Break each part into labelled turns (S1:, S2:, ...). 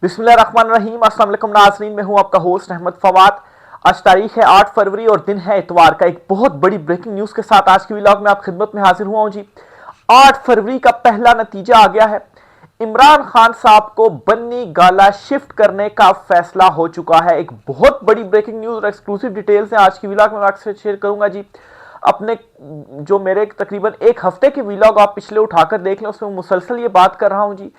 S1: बिस्मिल्लाहिर्रहमानिर्रहीम। अस्सलाम वालेकुम नाज़रीन, मैं हूं आपका होस्ट अहमद फवाद। आज तारीख है 8 फरवरी और दिन है इतवार का। एक बहुत बड़ी ब्रेकिंग न्यूज के साथ आज की व्लॉग में आप खिदमत में हाजिर हुआ हूं जी। 8 फरवरी का पहला नतीजा आ गया है। इमरान खान साहब को बन्नी गाला शिफ्ट करने का फैसला हो चुका है। एक बहुत बड़ी ब्रेकिंग न्यूज और एक्सक्लूसिव डिटेल्स है आज की व्लॉग में आपसे शेयर करूंगा जी। अपने जो मेरे तकरीबन एक हफ्ते के व्लॉग आप पिछले उठाकर देख लें, उसमें मुसलसल ये बात कर रहा हूं जी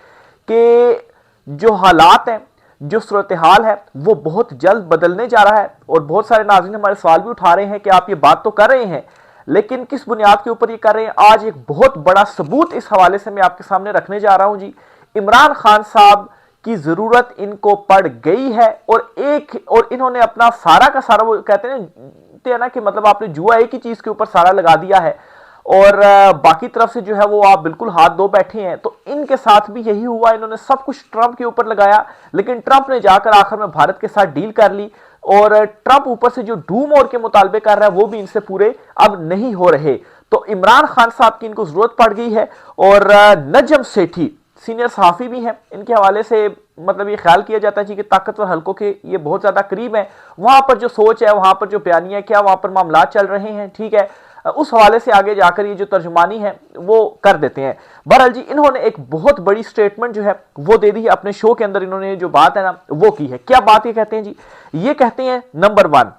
S1: कि जो हालात हैं, जो सूरत हाल है, वो बहुत जल्द बदलने जा रहा है। और बहुत सारे नाज़रीन हमारे सवाल भी उठा रहे हैं कि आप ये बात तो कर रहे हैं, लेकिन किस बुनियाद के ऊपर ये कर रहे हैं। आज एक बहुत बड़ा सबूत इस हवाले से मैं आपके सामने रखने जा रहा हूं जी। इमरान खान साहब की जरूरत इनको पड़ गई है और इन्होंने अपना सारा का सारा, वो कहते हैं ना कि मतलब आपने जुआ एक ही चीज के ऊपर सारा लगा दिया है और बाकी तरफ से जो है वो आप बिल्कुल हाथ धो बैठे हैं। तो इनके साथ भी यही हुआ। इन्होंने सब कुछ ट्रंप के ऊपर लगाया, लेकिन ट्रंप ने जाकर आखिर में भारत के साथ डील कर ली और ट्रंप ऊपर से जो डूम और के मुतालबे कर रहा है वो भी इनसे पूरे अब नहीं हो रहे। तो इमरान खान साहब की इनको जरूरत पड़ गई है। और नजम सेठी सीनियर सहाफी भी हैं, इनके हवाले से मतलब ये ख्याल किया जाता है कि ताकतवर हलकों के ये बहुत ज्यादा करीब हैं। वहां पर जो सोच है, वहां पर जो बयानियां, क्या वहां पर मामला चल रहे हैं, ठीक है, उस हवाले से आगे जाकर ये जो तर्जुमानी है वो कर देते हैं। बहरहाल जी, इन्होंने एक बहुत बड़ी स्टेटमेंट जो है वो दे दी है अपने शो के अंदर। इन्होंने जो बात है ना वो की है। क्या बात ये कहते हैं जी? ये कहते हैं, नंबर 1,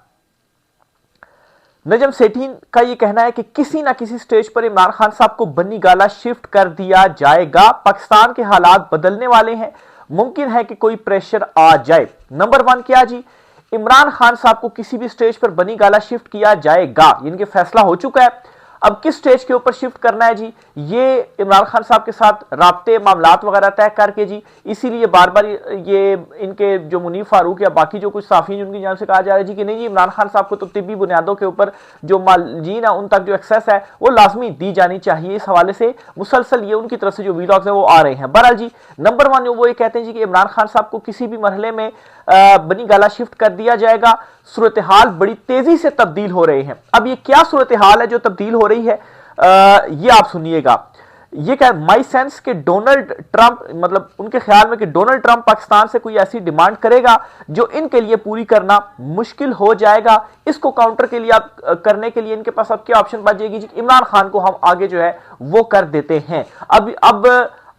S1: नजम सेठी का ये कहना है कि किसी ना किसी स्टेज पर इमरान खान साहब को बन्नी गाला शिफ्ट कर दिया जाएगा। पाकिस्तान के हालात बदलने वाले हैं, मुमकिन है कि कोई प्रेशर आ जाए। नंबर 1 क्या जी? इमरान खान साहब को किसी भी स्टेज पर बनी गाला शिफ्ट किया जाएगा, इनके फैसला हो चुका है। अब किस स्टेज के ऊपर शिफ्ट करना है जी, ये इमरान खान साहब के साथ राब्ते मामलात वगैरह तय करके जी, इसीलिए बार बार ये इनके जो मुनीफ फारूक या बाकी जो कुछ साफी उनकी जान से कहा जा रहा है जी कि नहीं जी, इमरान खान साहब को तो तिब्बी बुनियादों के ऊपर जो मालजीन है उन तक जो एक्सेस है वो लाजमी दी जानी चाहिए। इस हवाले से मुसलसल ये उनकी तरफ से जो वीलॉग्स है वो आ रहे हैं। बहरहाल जी, नंबर 1 वो ये कहते हैं जी कि इमरान खान साहब को किसी भी मरहले में बनी गाला शिफ्ट कर दिया जाएगा। सूरत हाल बड़ी तेजी से तब्दील हो रहे हैं। अब ये क्या सूरत हाल है जो तब्दील हो रही है, ये आप सुनिएगा। ये क्या, माई सेंस के डोनाल्ड ट्रंप, मतलब उनके ख्याल में कि डोनाल्ड ट्रंप पाकिस्तान से कोई ऐसी डिमांड करेगा जो इनके लिए पूरी करना मुश्किल हो जाएगा। इसको काउंटर के लिए आप करने के लिए इनके पास अब क्या ऑप्शन बच जाएगी जी? इमरान खान को हम आगे जो है वो कर देते हैं।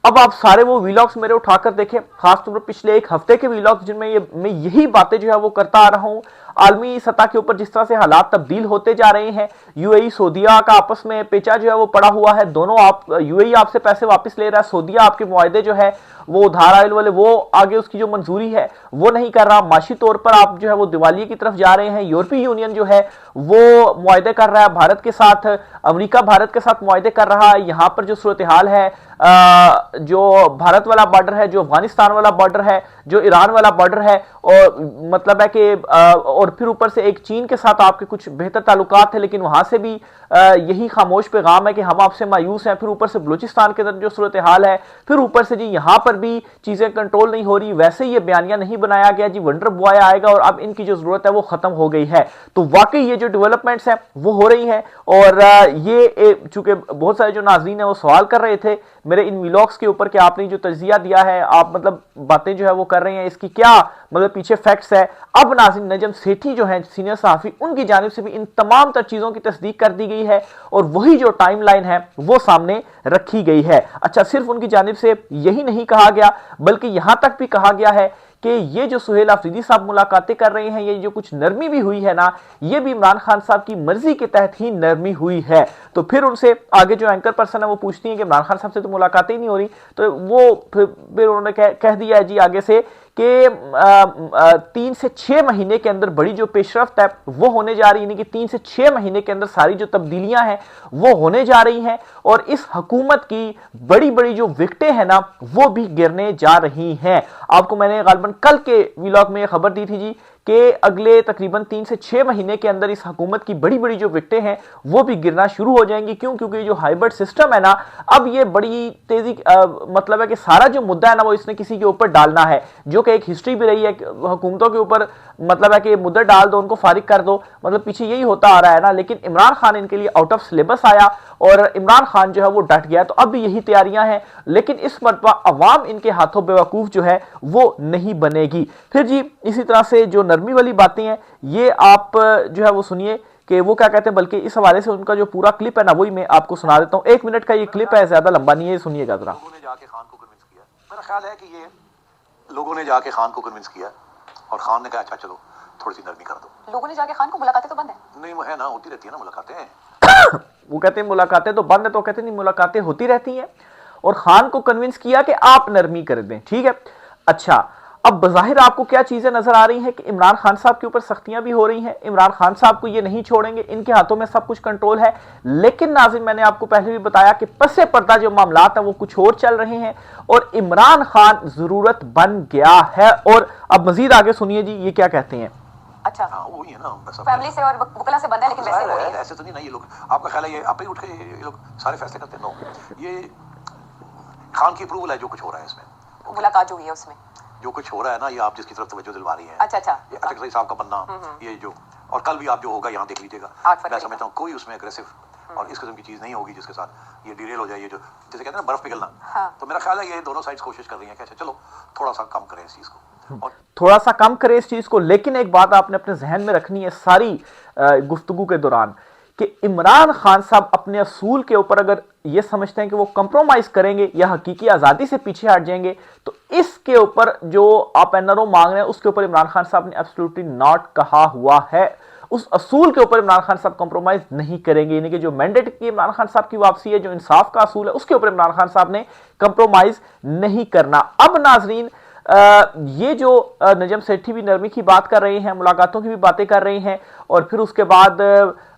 S1: अब आप सारे वो व्लॉग्स मेरे उठाकर देखें, खासतौर पर पिछले एक हफ्ते के व्लॉग्स जिनमें मैं यही बातें जो है वो करता आ रहा हूं। आलमी सतह के ऊपर जिस तरह से हालात तब्दील होते जा रहे हैं, यूएई सऊदीया का आपस में पेचा जो है वो पड़ा हुआ है। दोनों, आप यूएई आपसे पैसे वापस ले रहा है, सऊदीया आपके मुआहदे जो है वो उधार आयल वाले वो आगे उसकी जो मंजूरी है वो नहीं कर रहा। माशी तौर पर आप जो है वो दिवालिये की तरफ जा रहे हैं। यूरोपीय यूनियन जो है वो मुआहदे कर रहा है भारत के साथ, अमेरिका भारत के साथ मुआहदे कर रहा है। यहां पर जो सूरत हाल है, जो भारत वाला बॉर्डर है, जो अफगानिस्तान वाला बॉर्डर है, जो ईरान वाला बॉर्डर है, और मतलब है कि और फिर ऊपर से एक चीन के साथ आपके कुछ बेहतर ताल्लुकात है, लेकिन वहां से भी यही खामोश पैगाम है कि हम आपसे मायूस हैं। फिर ऊपर से बलूचिस्तान के अंदर जो सूरत हाल है, फिर ऊपर से जी यहां पर भी चीजें कंट्रोल नहीं हो रही। वैसे ये बयानिया नहीं बनाया गया जी वंडर बॉय आएगा और अब इनकी जो जरूरत है वो खत्म हो गई है। तो वाकई ये जो डेवलपमेंट्स हैं वो हो रही हैं। और ये चूंकि बहुत सारे जो नाजरीन है वो सवाल कर रहे थे मेरे इन व्लॉग्स के ऊपर कि आपने जो तजिया दिया है, आप मतलब बातें जो है वो कर रहे हैं, इसकी क्या मतलब पीछे फैक्ट्स है। अब नाज़रीन, नजम सेठी जो है सीनियर सहाफी, उनकी जानिब से भी इन तमाम तर चीजों की तस्दीक कर दी गई है और वही जो टाइमलाइन है वो सामने रखी गई है। अच्छा, सिर्फ उनकी जानिब से यही नहीं कहा गया, बल्कि यहां तक भी कहा गया है कि ये जो सुहेल अफरीदी साहब मुलाकातें कर रहे हैं, ये जो कुछ नरमी भी हुई है ना, ये भी इमरान खान साहब की मर्जी के तहत ही नरमी हुई है। तो फिर उनसे आगे जो एंकर पर्सन है वो पूछती है कि इमरान खान साहब से तो मुलाकातें ही नहीं हो रही, तो वो फिर उन्होंने कह दिया है जी आगे से कि 3 से 6 महीने के अंदर बड़ी जो पेशरफ्त है वो होने जा रही है, कि 3 से 6 महीने के अंदर सारी जो तब्दीलियां हैं वो होने जा रही हैं और इस हुकूमत की बड़ी बड़ी जो विकटें हैं ना वो भी गिरने जा रही हैं। आपको मैंने गालबन कल के व्लॉग में खबर दी थी जी कि अगले तकरीबन 3 से 6 महीने के अंदर इस हुकूमत की बड़ी बड़ी जो विकटें हैं वो भी गिरना शुरू हो जाएंगी। क्यों? क्योंकि जो हाइब्रिड सिस्टम है ना, अब ये बड़ी तेजी मतलब है कि सारा जो मुद्दा है ना वो इसने किसी के ऊपर डालना है, जो कि एक हिस्ट्री भी रही है हुकूमतों के ऊपर, मतलब है कि मुद्दा डाल दो, उनको फारिग कर दो, मतलब पीछे यही होता आ रहा है ना। लेकिन इमरान खान इनके लिए आउट ऑफ सिलेबस आया और इमरान खान जो है वो डट गया। तो अब भी यही तैयारियां हैं, लेकिन इस मरतबा अवाम इनके हाथों बेवकूफ जो है वो नहीं बनेगी। फिर जी इसी तरह से जो नरमी वाली बातें हैं ये आप जो है वो सुनिए कि वो क्या कहते हैं, बल्कि इस हवाले से उनका जो पूरा क्लिप है ना वही मैं आपको सुना देता हूं। 1 मिनट का ये क्लिप है, ज्यादा लंबा नहीं है, सुनिएगा जरा।
S2: लोगों ने जाके खान को कन्विंस किया, मेरा ख्याल है कि ये लोगों ने जाके खान को कन्विंस किया और खान ने कहा अच्छा चलो थोड़ी सी नरमी कर दो।
S3: लोगों ने जाके खान को, मुलाकातें तो बंद है।
S2: नहीं वो है ना, होती रहती है ना मुलाकातें।
S1: वो कहते हैं मुलाकातें तो बंद है, तो कहते नहीं मुलाकातें होती रहती हैं, और खान को कन्विंस किया कि आप नरमी कर दें। ठीक है, अच्छा अब बज़ाहिर आपको क्या चीजें नजर आ रही हैं कि इमरान खान साहब के ऊपर सख्तियां भी हो रही हैं, इमरान खान साहब को ये नहीं छोड़ेंगे, इनके हाथों में सब कुछ कंट्रोल है। लेकिन नाज़रीन मैंने आपको पहले भी बताया कि पसे पर्दा जो मामलात है वो कुछ और चल रहे हैं और इमरान खान जरूरत बन गया है। और अब मजीद आगे सुनिए जी ये क्या कहते हैं।
S3: अच्छा
S2: हाँ वही है ना, बस
S3: फैमिली से और वकला से बंद है, लेकिन वैसे हो रही है।
S2: ऐसे तो नहीं ना ये लोग, आपका ख्याल है ये आप ही उठ के ये लोग सारे फैसले करते हैं? नो, ये खान की अप्रूवल है जो कुछ हो रहा है इसमें,
S3: मुलाकात जो हुई है उसमें
S2: जो कुछ हो रहा है ना, ये आप जिसकी तरफ तवज्जो दिलवा रही है।
S3: अच्छा
S2: ये अटक साहब का बनना, ये जो और कल भी आप जो होगा यहाँ देख लीजिएगा, मैं समझता हूँ कोई उसमें अग्रेसिव और इस किस्म की चीज नहीं होगी जिसके साथ ये डिरेल हो जाए, ये जो जैसे कहते हैं ना बर्फ पिघलना।
S3: हाँ।
S2: तो मेरा ख्याल है ये दोनों साइड्स कोशिश कर रही हैं कि अच्छा चलो थोड़ा सा कम करें इस चीज को, और
S1: थोड़ा सा कम करें इस चीज को। लेकिन एक बात आपने अपने जहन में रखनी है सारी गुफ्तगू के दौरान कि इमरान खान साहब अपने असूल के ऊपर अगर ये समझते हैं कि वो कंप्रोमाइज करेंगे या हकीकी आजादी से पीछे हट जाएंगे, तो इसके ऊपर जो आप एनआरओ मांग रहे हैं उसके ऊपर इमरान खान साहब ने एब्सोल्युटली नॉट कहा हुआ है। उस असूल के ऊपर इमरान खान साहब कंप्रोमाइज नहीं करेंगे, यानी कि जो मैंडेट की इमरान खान साहब की वापसी है, जो इंसाफ का असूल है, उसके ऊपर इमरान खान साहब ने कंप्रोमाइज नहीं करना। अब नाजरीन ये जो नजम सेठी भी नरमी की बात कर रहे हैं, मुलाकातों की भी बातें कर रहे हैं, और फिर उसके बाद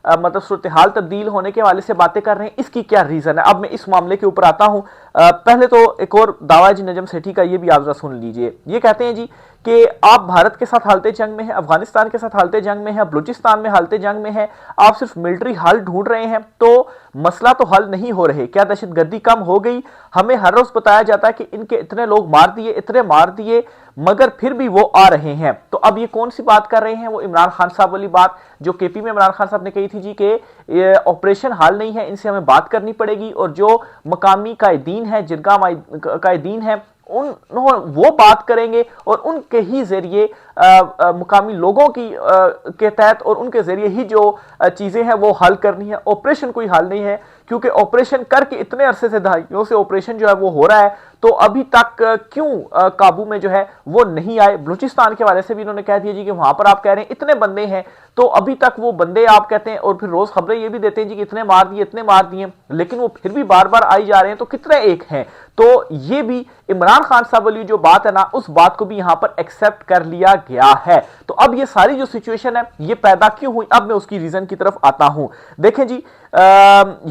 S1: मतलब सूरत हाल तब्दील होने के हवाले से बातें कर रहे हैं, इसकी क्या रीजन है? अब मैं इस मामले के ऊपर आता हूं। पहले तो एक और दावा है जी नजम सेठी का, ये भी आप जरा सुन लीजिए। ये कहते हैं जी कि आप भारत के साथ हालते जंग में हैं, अफगानिस्तान के साथ हालते जंग में हैं, बलूचिस्तान में हालते जंग में हैं, आप सिर्फ मिलिट्री हल ढूंढ रहे हैं, तो मसला तो हल नहीं हो रहे। क्या दहशतगर्दी कम हो गई? हमें हर रोज बताया जाता है कि इनके इतने लोग मार दिए, इतने मार दिए, मगर फिर भी वो आ रहे हैं। तो अब ये कौन सी बात कर रहे हैं? वो इमरान खान साहब वाली बात जो केपी में इमरान खान साहब ने कही थी जी कि ऑपरेशन हल नहीं है, इनसे हमें बात करनी पड़ेगी, और जो मकामी कायदीन है, जिनका कायदीन है, वो बात करेंगे और उनके ही जरिए मुकामी लोगों की के तहत और उनके जरिए ही जो चीजें हैं वो हल करनी है। ऑपरेशन कोई हल नहीं है, क्योंकि ऑपरेशन करके इतने अरसे से, दहाइयों से ऑपरेशन जो है वो हो रहा है, तो अभी तक क्यों काबू में जो है वो नहीं आए? बलूचिस्तान के हवाले से भी इन्होंने कह दिया जी कि वहां पर आप कह रहे हैं इतने बंदे हैं, तो अभी तक वो बंदे आप कहते हैं, और फिर रोज खबरें ये भी देते हैं जी कि इतने मार दिए, इतने मार दिए, लेकिन वो फिर भी बार बार आई जा रहे हैं, तो कितने एक हैं? तो ये भी इमरान खान साहब वाली जो बात है ना, उस बात को भी यहां पर एक्सेप्ट कर लिया गया है। तो अब ये सारी जो सिचुएशन है ये पैदा क्यों हुई, अब मैं उसकी रीजन की तरफ आता हूं। देखें जी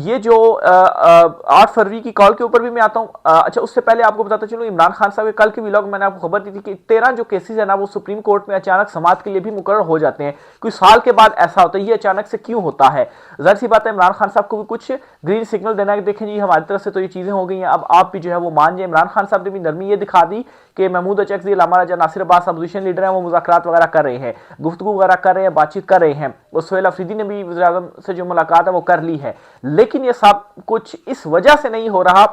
S1: ये जो 8 फरवरी की कॉल के ऊपर भी मैं आता हूं। अच्छा उससे पहले आपको बताता चलूं, इमरान खान साहब के कल के व्लॉग मैंने आपको खबर दी थी कि 13 जो केसेस है ना वो सुप्रीम कोर्ट में अचानक समाअत के लिए भी मुकर्रर हो जाते हैं। कोई साल के बाद ऐसा होता है, ये अचानक से क्यों होता है? जाहिर सी बात है इमरान खान साहब को भी कुछ ग्रीन सिग्नल देना है, देखें जी हमारी तरफ से तो ये चीजें हो गई हैं, अब आप भी जो है वो मान जाए। इमरान खान साहब ने भी नरमी ये दिखा दी कि महमूद अचकज़ई, अल्लामा राजा नासिर अब्बास अपोजिशन लीडर हैं, वो मुज़ाकरात वगैरह कर रहे हैं, गुफ्तगू वगैरह कर रहे हैं, बातचीत कर रहे हैं, और सोहेल अफरीदी ने भी वज़ीर आज़म से जो मुलाकात है वो कर ली है। लेकिन ये सब कुछ इस वजह से नहीं हो रहा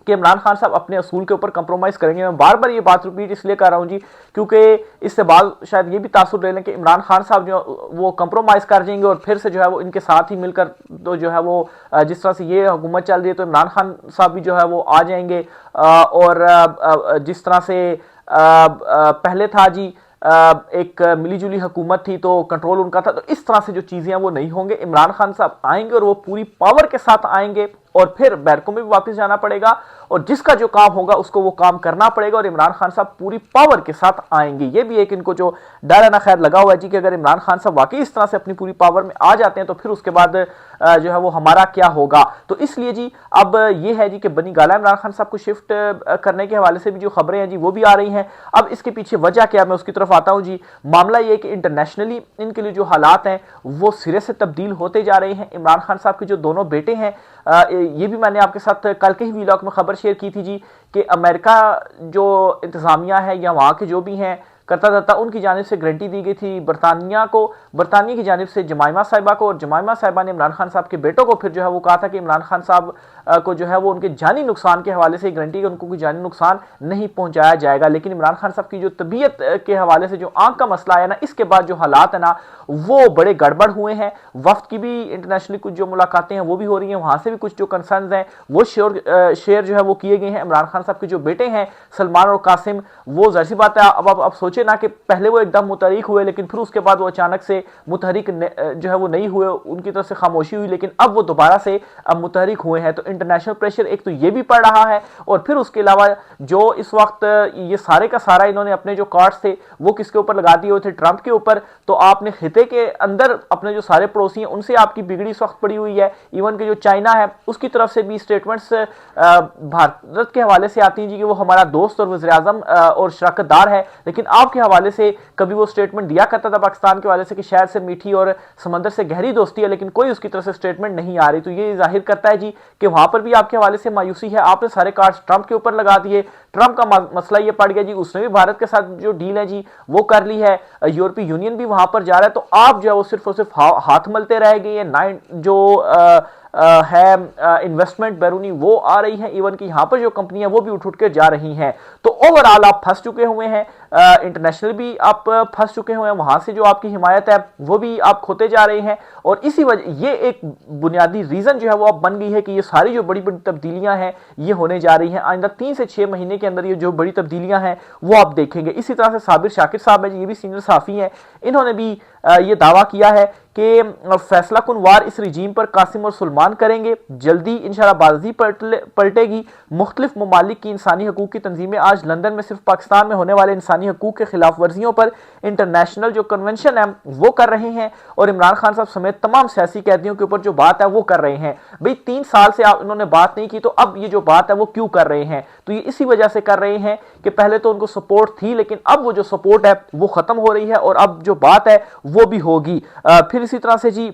S1: कि इमरान खान साहब अपने असूल के ऊपर कंप्रोमाइज करेंगे। मैं बार बार ये बात रिपीट इसलिए कर रहा हूं जी क्योंकि इससे बाद शायद ये भी तासुर ले लें कि इमरान खान साहब जो वो कंप्रोमाइज कर जाएंगे और फिर से जो है वो इनके साथ ही मिलकर तो जो है वो जिस तरह से ये हुकूमत चल रही है, तो इमरान खान साहब भी जो है वो आ जाएंगे। और जिस तरह से पहले था जी एक मिली जुली हुकूमत थी तो कंट्रोल उनका था, तो इस तरह से जो चीजें हैं वो नहीं होंगे। इमरान खान साहब आएंगे और वो पूरी पावर के साथ आएंगे, और फिर बैरकों में भी वापस जाना पड़ेगा, और जिसका जो काम होगा उसको वो काम करना पड़ेगा, और इमरान खान साहब पूरी पावर के साथ आएंगे। ये भी एक इनको जो डर है ना खैर लगा हुआ है जी कि अगर इमरान खान साहब वाकई इस तरह से अपनी पूरी पावर में आ जाते हैं तो फिर उसके बाद जो है वो हमारा क्या होगा। तो इसलिए जी अब ये है जी कि बनी गाला इमरान खान साहब को शिफ्ट करने के हवाले से भी जो खबरें हैं जी वो भी आ रही हैं। अब इसके पीछे वजह क्या, मैं उसकी तरफ आता हूं जी। मामला ये है कि इंटरनेशनली इनके लिए जो हालात हैं वो सिरे से तब्दील होते जा रहे हैं। इमरान खान साहब के जो दोनों बेटे हैं, ये भी मैंने आपके साथ कल के ही व्लॉग में खबर शेयर की थी जी कि अमेरिका जो इंतजामिया है या वहां के जो भी हैं करता धरता उनकी जानिब से गारंटी दी गई थी बरतानिया की जानिब से जमाइमा साहिबा को, और जमाइमा साहिबा ने इमरान खान साहब के बेटों को फिर जो है वो कहा था कि इमरान खान साहब को जो है वो उनके जानी नुकसान के हवाले से गारंटी कि उनको कोई जानी नुकसान नहीं पहुंचाया जाएगा। लेकिन इमरान खान साहब की जो तबीयत के हवाले से जो आंख का मसला है ना, इसके बाद जो हालात है ना वो बड़े गड़बड़ हुए हैं। वफ्द की भी इंटरनेशनली कुछ जो मुलाकातें हैं वो भी हो रही हैं, वहां से भी कुछ जो कंसर्न्स हैं वो शेयर जो है वो किए गए हैं। इमरान खान साहब के जो बेटे हैं सलमान और कासिम, वो जाहिर सी बात है अब सोचे ना कि पहले वो एकदम मुतहरिक हुए लेकिन फिर उसके बाद वो अचानक से मुतहरिक जो है वो नहीं हुए, उनकी तरफ से खामोशी हुई, लेकिन अब वो दोबारा से अब मुतहरिक हुए हैं। तो इंटरनेशनल प्रेशर एक तो ये भी पड़ रहा है, और फिर उसके अलावा जो इस वक्त ये सारे का सारा इन्होंने अपने जो कार्ड्स थे वो किसके ऊपर लगा दिए हुए थे, ट्रंप के ऊपर। तो आपने खिते के अंदर अपने जो सारे पड़ोसी हैं उनसे आपकी बिगड़ी इस वक्त पड़ी हुई है। इवन के जो चाइना है उसकी तरफ से भी स्टेटमेंट्स भारत के हवाले से आती हैं जी कि वो हमारा दोस्त और वज़ीर आज़म और शराकतदार है, लेकिन आपके हवाले से कभी वो स्टेटमेंट दिया करता था पाकिस्तान के हवाले से कि शहर से मीठी और समंदर से गहरी दोस्ती है, लेकिन कोई उसकी तरफ से स्टेटमेंट नहीं आ रही। तो ये जाहिर करता है जी कि वहां पर भी आपके हवाले से मायूसी है। आपने सारे कार्ड्स ट्रंप के ऊपर लगा दिए, ट्रंप का मसला ये पड़ गया जी, उसने भी भारत के साथ जो डील है जी वो कर ली है, यूरोपीय यूनियन भी वहां पर जा रहा है। तो आप जो है वो सिर्फ और सिर्फ हाथ मलते रह गए। जो है इन्वेस्टमेंट बैरूनी वो आ रही है, इवन कि यहाँ पर जो कंपनियां वो भी उठ के जा रही हैं। तो ओवरऑल आप फंस चुके हुए हैं, इंटरनेशनल भी आप फंस चुके हुए हैं, वहां से जो आपकी हिमायत है वो भी आप खोते जा रहे हैं। और इसी वजह ये एक बुनियादी रीजन जो है वो अब बन गई है कि ये सारी जो बड़ी बड़ी तब्दीलियां हैं ये होने जा रही हैं। आइंदा 3 से 6 महीने के अंदर ये जो बड़ी तब्दीलियां हैं वो आप देखेंगे। इसी तरह से साबिर शाकिर साहब है, ये भी सीनियर सहाफी हैं, इन्होंने भी ये दावा किया है कि फैसला कुन वार इस रिजीम पर कासिम और सुलेमान करेंगे, जल्दी इंशाल्लाह बाजी पलटेगी। मुख्तलिफ ममालिक की इंसानी हकूक की तंजीमें आज लंदन में सिर्फ पाकिस्तान में होने वाले इंसानी हकूक के खिलाफ वर्जियों पर इंटरनेशनल जो कन्वेंशन है वो कर रहे हैं, और इमरान खान साहब समेत तमाम सियासी कैदियों के ऊपर जो बात है वो कर रहे हैं। भाई 3 साल से इन्होंने बात नहीं की, तो अब ये जो बात है वो क्यों कर रहे हैं? तो ये इसी वजह से कर रहे हैं कि पहले तो उनको सपोर्ट थी, लेकिन अब वो जो सपोर्ट है वो खत्म हो रही है, और अब जो बात है वो भी होगी। फिर इसी तरह से जी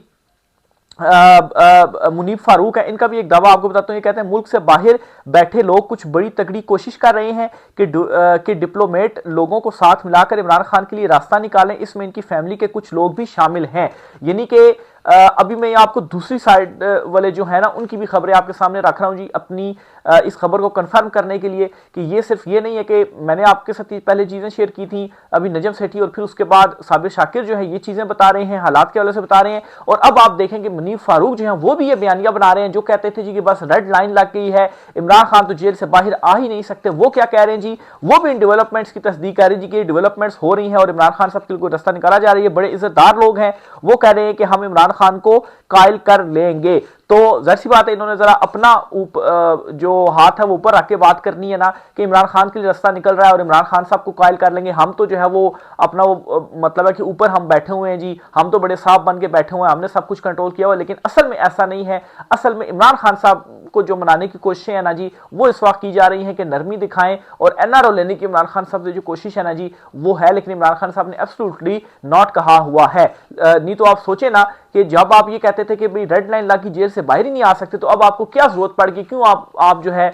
S1: मुनीफ फारूक है, इनका भी एक दावा आपको बताता हूं। ये कहते हैं मुल्क से बाहर बैठे लोग कुछ बड़ी तगड़ी कोशिश कर रहे हैं कि डिप्लोमेट लोगों को साथ मिलाकर इमरान खान के लिए रास्ता निकालें, इसमें इनकी फैमिली के कुछ लोग भी शामिल हैं। यानी कि अभी मैं आपको दूसरी साइड वाले जो है ना उनकी भी खबरें आपके सामने रख रहा हूं जी, अपनी इस खबर को कंफर्म करने के लिए कि ये सिर्फ ये नहीं है कि मैंने आपके साथ पहले चीजें शेयर की थी, अभी नजम सेठी, और फिर उसके बाद साबिर शाकिर जो है ये चीजें बता रहे हैं, हालात के हवाले से बता रहे हैं। और अब आप देखेंगे मुनीफ फारूक जो है वो भी ये बयानिया बना रहे हैं, जो कहते थे जी कि बस रेड लाइन लग गई है, इमरान खान तो जेल से बाहर आ ही नहीं सकते। वो क्या कह रहे हैं जी, वो भी इन डेवलपमेंट्स की तस्दीक कर रही है जी कि डेवलपमेंट्स हो रही हैं और इमरान खान साहब के लिए कोई रास्ता निकाला जा रही है। बड़े इज्जतदार लोग हैं, वो कह रहे हैं कि हम इमरान खान को कायल कर लेंगे। तो जाहिर सी बात है इन्होंने जरा अपना जो हाथ है वो ऊपर रख के बात करनी है ना, कि इमरान खान के लिए रास्ता निकल रहा है और इमरान खान साहब को कायल कर लेंगे। हम तो जो है वो अपना वो मतलब है कि ऊपर हम बैठे हुए हैं जी, हम तो बड़े साहब बन के बैठे हुए हैं, हमने सब कुछ कंट्रोल किया हुआ। लेकिन असल में ऐसा नहीं है। असल में इमरान खान साहब को जो मनाने की कोशिशें है ना जी वो इस वक्त की जा रही हैं कि नरमी दिखाएं, और एनआरओ लेने की इमरान खान साहब से जो कोशिश है ना जी वो है, लेकिन इमरान खान साहब ने एब्सोल्युटली नॉट कहा हुआ है। नहीं तो आप सोचे ना कि जब आप ये कहते थे कि भाई रेड लाइन लगी जेल से बाहर ही नहीं आ सकते, तो अब आपको क्या जरूरत पड़ गई, क्यों आप जो है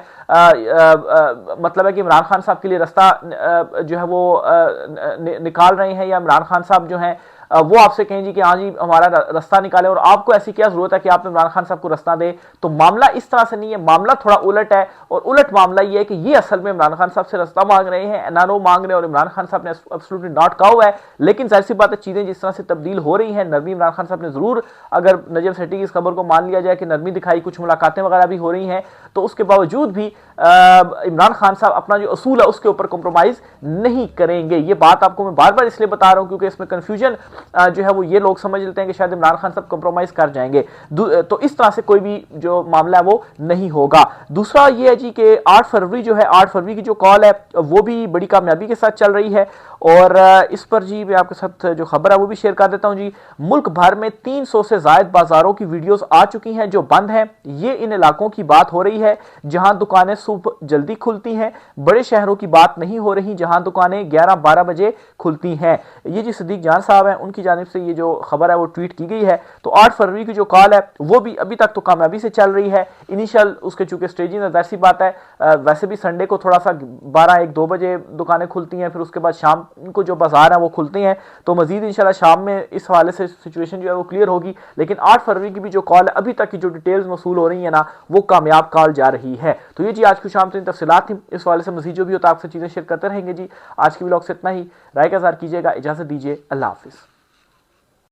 S1: मतलब है कि इमरान खान साहब के लिए रास्ता जो है वो निकाल रहे हैं, या इमरान खान साहब जो है वो आपसे कहें जी कि हाँ जी हमारा रास्ता निकाले, और आपको ऐसी क्या जरूरत है कि आप इमरान खान साहब को रास्ता दे। तो मामला इस तरह से नहीं है, मामला थोड़ा उलट है, और उलट मामला ये है कि ये असल में इमरान खान साहब से रास्ता मांग रहे हैं, एनआरओ मांग रहे हैं, और इमरान खान साहब ने एब्सोल्युटली नॉट कहा हुआ है। लेकिन जाहिर सी बात है चीजें जिस तरह से तब्दील हो रही हैं, नरमी इमरान खान साहब ने जरूर, अगर नजम सेठी की इस खबर को मान लिया जाए कि नरमी दिखाई, कुछ मुलाकातें वगैरह भी हो रही हैं, तो उसके बावजूद भी इमरान खान साहब अपना जो असूल है उसके ऊपर कॉम्प्रोमाइज नहीं करेंगे। ये बात आपको मैं बार बार इसलिए बता रहा हूं क्योंकि इसमें कंफ्यूजन जो है वो ये लोग समझ लेते हैं कि शायद इमरान खान साहब कॉम्प्रोमाइज कर जाएंगे। तो इस तरह से कोई भी जो मामला है वो नहीं होगा। दूसरा ये है जी कि 8 फरवरी जो है, 8 फरवरी की जो कॉल है वो भी बड़ी कामयाबी के साथ चल रही है, और इस पर जी मैं आपके साथ जो खबर है वो भी शेयर कर देता हूं जी। मुल्क भर में 300 से ज्यादा बाजारों की वीडियोस आ चुकी हैं जो बंद हैं। ये इन इलाकों की बात हो रही है जहां दुकानें सुबह जल्दी खुलती हैं, बड़े शहरों की बात नहीं हो रही जहां दुकानें 11-12 बजे खुलती हैं। ये जी सदीक जान साहब हैं, उनकी जानिब से ये जो खबर है वो ट्वीट की गई है। तो 8 फरवरी की जो कॉल है वो भी अभी तक तो कामयाबी से चल रही है। इनिशियल उसके चूंकि स्टेजिंग ज़ाहिर सी बात है, वैसे भी संडे को थोड़ा सा 12-1-2 बजे दुकानें खुलती हैं, फिर उसके बाद शाम इनको जो बाजार है वो खुलते हैं तो मजीद इंशाल्लाह शाम में इस हवाले से सिचुएशन जो है वो क्लियर होगी। लेकिन 8 फरवरी की भी जो कॉल है, अभी तक की जो डिटेल्स मसूल हो रही है ना, वो कामयाब कॉल जा रही है। तो ये जी आज की शाम तक तफसीलात थी, इस हवाले से मजीद जो भी होता है आपसे चीज़ें शेयर करते रहेंगे जी। आज की व्लॉग से इतना ही, राय का इज़हार कीजिएगा, इजाज़त दीजिए, अल्लाह हाफिज़।